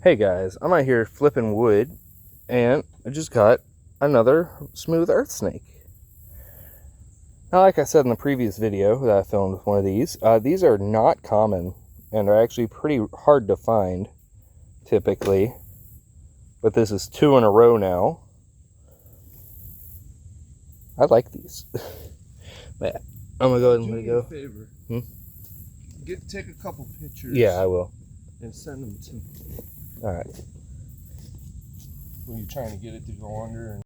Hey guys, I'm out here flipping wood and I just got another smooth earth snake. Now, like I said in the previous video that I filmed with one of these are not common and are actually pretty hard to find typically. But this is 2 in a row now. I like these. Man, I'm gonna go ahead and let it go. Do me a favor. Take a couple pictures. Yeah, I will. And send them to me. Alright. Were you trying to get it to go under?